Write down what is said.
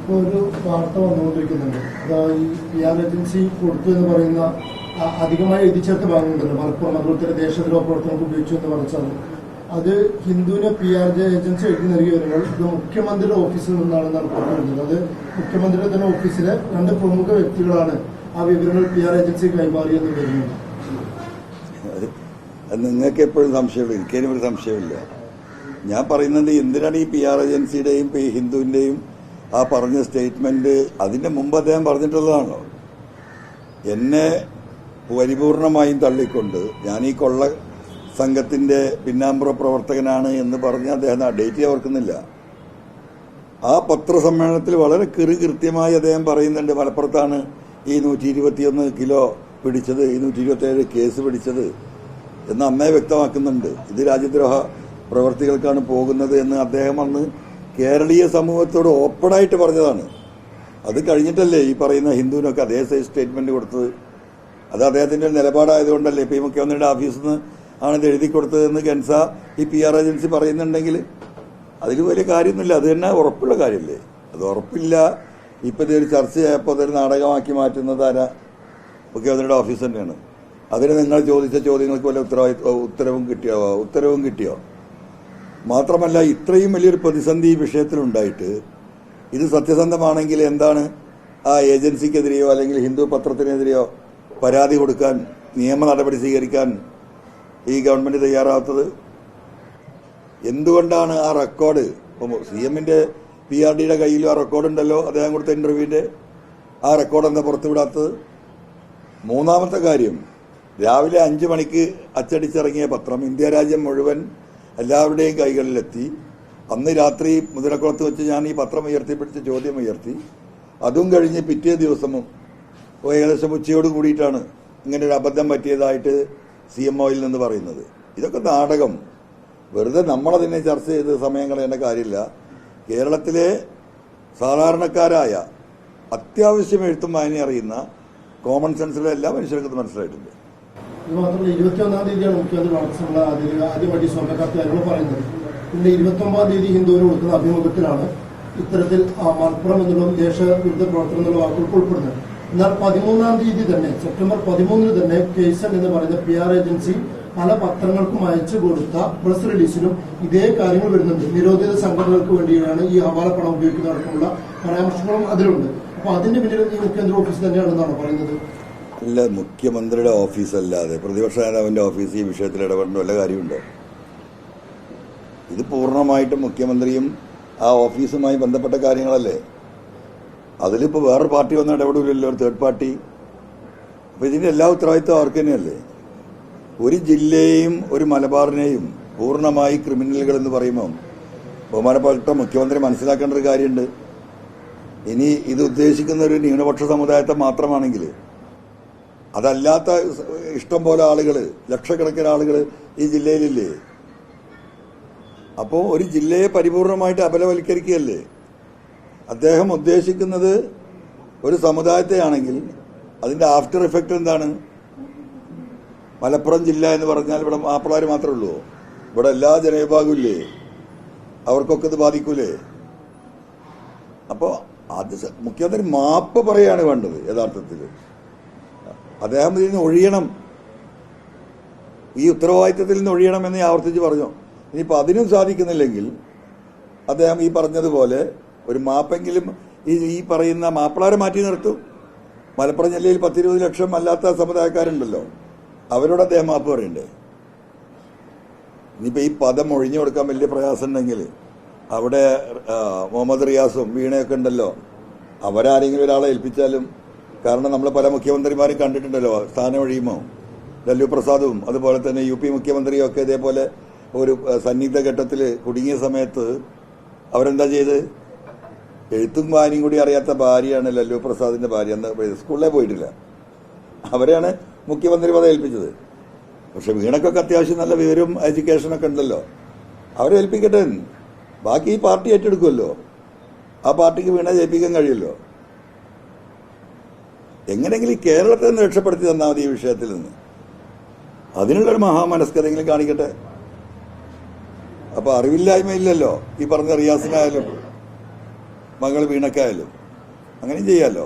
ഇപ്പോൾ ഒരു വാർത്ത വന്നുകൊണ്ടിരിക്കുന്നുണ്ട്. അതായത് ഈ PR ഏജൻസി കൊടുത്തു എന്ന് പറയുന്ന അധികമായി എഴുതിച്ചേർത്ത ഭാഗങ്ങളുണ്ടല്ലോ, മലപ്പുറം അതുപോലെ തന്നെ ദേശദ്രോഹ പ്രവർത്തനങ്ങൾക്ക് ഉപയോഗിച്ചു എന്ന് പറഞ്ഞാൽ അത് ഹിന്ദുവിനെ PR ഏജൻസി എഴുതി നൽകിയ വിവരങ്ങൾ ഇത് മുഖ്യമന്ത്രിയുടെ ഓഫീസിൽ നിന്നാണെന്നാണ് പറഞ്ഞിരുന്നത്. അത് മുഖ്യമന്ത്രിയുടെ തന്നെ ഓഫീസിലെ 2 പ്രമുഖ വ്യക്തികളാണ് ആ വിവരങ്ങൾ PR ഏജൻസി കൈമാറിയെന്ന് വരുന്നത്. നിങ്ങൾക്ക് എപ്പോഴും സംശയമില്ല, എനിക്കതിനും ഒരു സംശയമില്ല. ഞാൻ പറയുന്നത് എന്തിനാണ് ഈ PR ഏജൻസിയുടെയും ഹിന്ദുവിന്റെയും ആ പറഞ്ഞ സ്റ്റേറ്റ്മെന്റ് അതിന്റെ മുമ്പ് അദ്ദേഹം പറഞ്ഞിട്ടുള്ളതാണല്ലോ. എന്നെ പരിപൂർണമായും തള്ളിക്കൊണ്ട് ഞാൻ ഈ കൊള്ള സംഘത്തിന്റെ പിന്നാമ്പുറ പ്രവർത്തകനാണ് എന്ന് പറഞ്ഞ് അദ്ദേഹം ആ ഡേറ്റ് ഓർക്കുന്നില്ല. ആ പത്രസമ്മേളനത്തിൽ വളരെ കൃത്യമായി അദ്ദേഹം പറയുന്നുണ്ട് മലപ്പുറത്താണ് ഈ 121 കിലോ പിടിച്ചത്, ഈ 127 കേസ് പിടിച്ചത് എന്ന് അന്നേ വ്യക്തമാക്കുന്നുണ്ട്. ഇത് രാജ്യദ്രോഹ പ്രവർത്തികൾക്കാണ് പോകുന്നത് എന്ന് അദ്ദേഹം അന്ന് കേരളീയ സമൂഹത്തോട് ഓപ്പണായിട്ട് പറഞ്ഞതാണ്. അത് കഴിഞ്ഞിട്ടല്ലേ ഈ പറയുന്ന ഹിന്ദുവിനൊക്കെ അതേ സൈസ് സ്റ്റേറ്റ്മെന്റ് കൊടുത്തത്. അത് അദ്ദേഹത്തിന്റെ ഒരു നിലപാടായതുകൊണ്ടല്ലേ ഇപ്പൊ ഈ മുഖ്യമന്ത്രിയുടെ ഓഫീസിൽ നിന്ന് ആണ് ഇത് എഴുതി കൊടുത്തതെന്ന് കെൻസ ഈ PR ഏജൻസി പറയുന്നുണ്ടെങ്കിൽ അതിൽ വലിയ കാര്യമൊന്നുമില്ല. അത് തന്നെ ഉറപ്പുള്ള കാര്യമല്ലേ. അത് ഉറപ്പില്ല. ഇപ്പൊ ഇതൊരു ചർച്ചയായപ്പോൾ അതൊരു നാടകമാക്കി മാറ്റുന്നത് ആരാ? മുഖ്യമന്ത്രിയുടെ ഓഫീസ് തന്നെയാണ്. അതിന് നിങ്ങൾ ചോദിച്ച ചോദ്യങ്ങൾക്ക് വല്ല ഉത്തരവും കിട്ടിയോ? മാത്രമല്ല ഇത്രയും വലിയൊരു പ്രതിസന്ധി ഈ വിഷയത്തിലുണ്ടായിട്ട് ഇത് സത്യസന്ധമാണെങ്കിൽ എന്താണ് ആ ഏജൻസിക്കെതിരെയോ അല്ലെങ്കിൽ ഹിന്ദു പത്രത്തിനെതിരെയോ പരാതി കൊടുക്കാൻ, നിയമ നടപടി സ്വീകരിക്കാൻ ഈ ഗവൺമെന്റ് തയ്യാറാവാത്തത്? എന്തുകൊണ്ടാണ് ആ റെക്കോർഡ് CMന്റെ PRDയുടെ കയ്യിലും ആ റെക്കോർഡുണ്ടല്ലോ, അദ്ദേഹം കൊടുത്ത ഇന്റർവ്യൂവിന്റെ ആ റെക്കോർഡ് എന്താ പുറത്തുവിടാത്തത്? മൂന്നാമത്തെ കാര്യം, രാവിലെ 5 മണിക്ക് അച്ചടിച്ചിറങ്ങിയ പത്രം ഇന്ത്യ രാജ്യം മുഴുവൻ എല്ലാവരുടെയും കൈകളിലെത്തി. അന്ന് രാത്രി മുതലക്കുളത്ത് വെച്ച് ഞാൻ ഈ പത്രം ഉയർത്തിപ്പിടിച്ച ചോദ്യം ഉയർത്തി. അതും കഴിഞ്ഞ് പിറ്റേ ദിവസവും ഏകദേശം ഉച്ചയോട് കൂടിയിട്ടാണ് ഇങ്ങനെ ഒരു അബദ്ധം പറ്റിയതായിട്ട് CMOയിൽ നിന്ന് പറയുന്നത്. ഇതൊക്കെ നാടകം. വെറുതെ നമ്മളതിനെ ചർച്ച ചെയ്ത് സമയം കളയേണ്ട കാര്യമില്ല. കേരളത്തിലെ സാധാരണക്കാരായ അത്യാവശ്യം എഴുത്തും വായന അറിയുന്ന കോമൺ സെൻസിലെ എല്ലാ മനുഷ്യർക്കും മനസ്സിലായിട്ടുണ്ട്. ഇത് മാത്രമല്ല 21-ാം തീയതിയാണ് മുഖ്യമന്ത്രി വളർച്ചയുള്ള ആദ്യമായിട്ട് സ്വർണ്ണക്കത്ത് പറയുന്നത്. പിന്നെ 29-ാം തീയതി ഹിന്ദുവിന് കൊടുക്കുന്ന അഭിമുഖത്തിലാണ് ഇത്തരത്തിൽ മലപ്പുറം എന്നുള്ള ദേശവിരുദ്ധ പ്രവർത്തനം എന്നുള്ള വാക്കുകൾ ഉൾപ്പെടുന്നത്. എന്നാൽ 13-ാം തീയതി തന്നെ സെപ്റ്റംബർ 13-ന് തന്നെ കേസൻ എന്ന് പറയുന്ന PR ഏജൻസി പല പത്രങ്ങൾക്കും അയച്ചു കൊടുത്ത പ്രസ് റിലീസിലും ഇതേ കാര്യങ്ങൾ വരുന്നുണ്ട്. നിരോധിത സംഘടനകൾക്ക് വേണ്ടിയാണ് ഈ ഹവാല പണം ഉപയോഗിക്കുന്നതടക്കമുള്ള പരാമർശങ്ങളും അതിലുണ്ട്. അപ്പൊ അതിന്റെ പിന്നിൽ ഈ മുഖ്യമന്ത്രി ഓഫീസ് തന്നെയാണെന്നാണ് പറയുന്നത്. അല്ല, മുഖ്യമന്ത്രിയുടെ ഓഫീസല്ലാതെ പ്രതിപക്ഷ നേതാവിന്റെ ഓഫീസ് ഈ വിഷയത്തിൽ ഇടപെടേണ്ട വല്ല കാര്യമുണ്ടോ? ഇത് പൂർണ്ണമായിട്ടും മുഖ്യമന്ത്രിയും ആ ഓഫീസുമായി ബന്ധപ്പെട്ട കാര്യങ്ങളല്ലേ. അതിലിപ്പോൾ വേറൊരു പാർട്ടി വന്ന് ഇടപെടില്ലല്ലോ, ഒരു തേർഡ് പാർട്ടി. അപ്പൊ ഇതിന്റെ എല്ലാ ഉത്തരവാദിത്വം അവർക്ക് തന്നെയല്ലേ. ഒരു ജില്ലയെയും ഒരു മലബാറിനെയും പൂർണ്ണമായി ക്രിമിനലുകൾ എന്ന് പറയുമ്പോൾ ബഹുമാനപ്പെട്ട മുഖ്യമന്ത്രി മനസ്സിലാക്കേണ്ട ഒരു കാര്യമുണ്ട്. ഇനി ഇത് ഉദ്ദേശിക്കുന്ന ഒരു ന്യൂനപക്ഷ സമുദായത്തെ മാത്രമാണെങ്കിൽ, അതല്ലാത്ത ഇഷ്ടം പോലെ ആളുകൾ, ലക്ഷക്കണക്കിന് ആളുകൾ ഈ ജില്ലയിലില്ലേ. അപ്പോൾ ഒരു ജില്ലയെ പരിപൂർണമായിട്ട് അപലവൽക്കരിക്കുകയല്ലേ അദ്ദേഹം ഉദ്ദേശിക്കുന്നത്. ഒരു സമുദായത്തെയാണെങ്കിൽ അതിന്റെ ആഫ്റ്റർ എഫക്ട് എന്താണ്? മലപ്പുറം ജില്ല എന്ന് പറഞ്ഞാൽ ഇവിടെ മാപ്പിളാർ മാത്രമേ ഉള്ളൂ. ഇവിടെ എല്ലാ ജനവിഭാഗവും ഇല്ലേ, അവർക്കൊക്കെ ഇത് ബാധിക്കൂലേ? അപ്പോൾ അത് മുഖ്യമന്ത്രി മാപ്പ് പറയാണ് വേണ്ടത്. യഥാർത്ഥത്തിൽ അദ്ദേഹം ഇതിൽ നിന്ന് ഒഴിയണം, ഈ ഉത്തരവാദിത്തത്തിൽ നിന്ന് ഒഴിയണം എന്ന് ആവർത്തിച്ച് പറഞ്ഞു. ഇനിയിപ്പോൾ അതിനും സാധിക്കുന്നില്ലെങ്കിൽ അദ്ദേഹം ഈ പറഞ്ഞതുപോലെ ഒരു മാപ്പെങ്കിലും ഈ പറയുന്ന മാപ്പിളാരെ മാറ്റി നിർത്തും. മലപ്പുറം ജില്ലയിൽ 10-20 ലക്ഷം അല്ലാത്ത സമുദായക്കാരുണ്ടല്ലോ, അവരോട് അദ്ദേഹം മാപ്പ് പറയണ്ടേ? ഇനിയിപ്പോൾ ഈ പദം ഒഴിഞ്ഞു കൊടുക്കാൻ വലിയ പ്രയാസം ഉണ്ടെങ്കിൽ അവിടെ മുഹമ്മദ് റിയാസും വീണയൊക്കെ ഉണ്ടല്ലോ, അവരാരെങ്കിലും ഒരാളെ ഏൽപ്പിച്ചാലും. കാരണം നമ്മൾ പല മുഖ്യമന്ത്രിമാരും കണ്ടിട്ടുണ്ടല്ലോ, സ്ഥാനം ഒഴിയുമോ. ലല്ലു പ്രസാദും അതുപോലെ തന്നെ UP മുഖ്യമന്ത്രിയും ഒക്കെ ഇതേപോലെ ഒരു സന്നിഗ്ധ ഘട്ടത്തിൽ കുടുങ്ങിയ സമയത്ത് അവരെന്താ ചെയ്ത്? എഴുത്തും വായനയും കൂടി അറിയാത്ത ഭാര്യയാണ് ലല്ലു പ്രസാദിന്റെ ഭാര്യ. എന്ന് സ്കൂളിലേ പോയിട്ടില്ല, അവരെയാണ് മുഖ്യമന്ത്രി പദം ഏൽപ്പിച്ചത്. പക്ഷെ വീണക്കൊക്കെ അത്യാവശ്യം നല്ല വിവരവും എഡ്യൂക്കേഷനൊക്കെ ഉണ്ടല്ലോ, അവരെ ഏൽപ്പിക്കട്ടെ. ബാക്കി ഈ പാർട്ടി ഏറ്റെടുക്കുമല്ലോ, ആ പാർട്ടിക്ക് വീണ ജയിപ്പിക്കാൻ കഴിയുമല്ലോ. എങ്ങനെയെങ്കിലും ഈ കേരളത്തെ നിന്ന് രക്ഷപ്പെടുത്തി തന്നാൽ മതി ഈ വിഷയത്തിൽ നിന്ന്. അതിനുള്ളൊരു മഹാമനസ്കരെങ്കിലും കാണിക്കട്ടെ. അപ്പൊ അറിവില്ലായ്മയില്ലല്ലോ ഈ പറഞ്ഞ റിയാസിനായാലും. മകൾ വീണക്കായാലും അങ്ങനെയും ചെയ്യാമല്ലോ.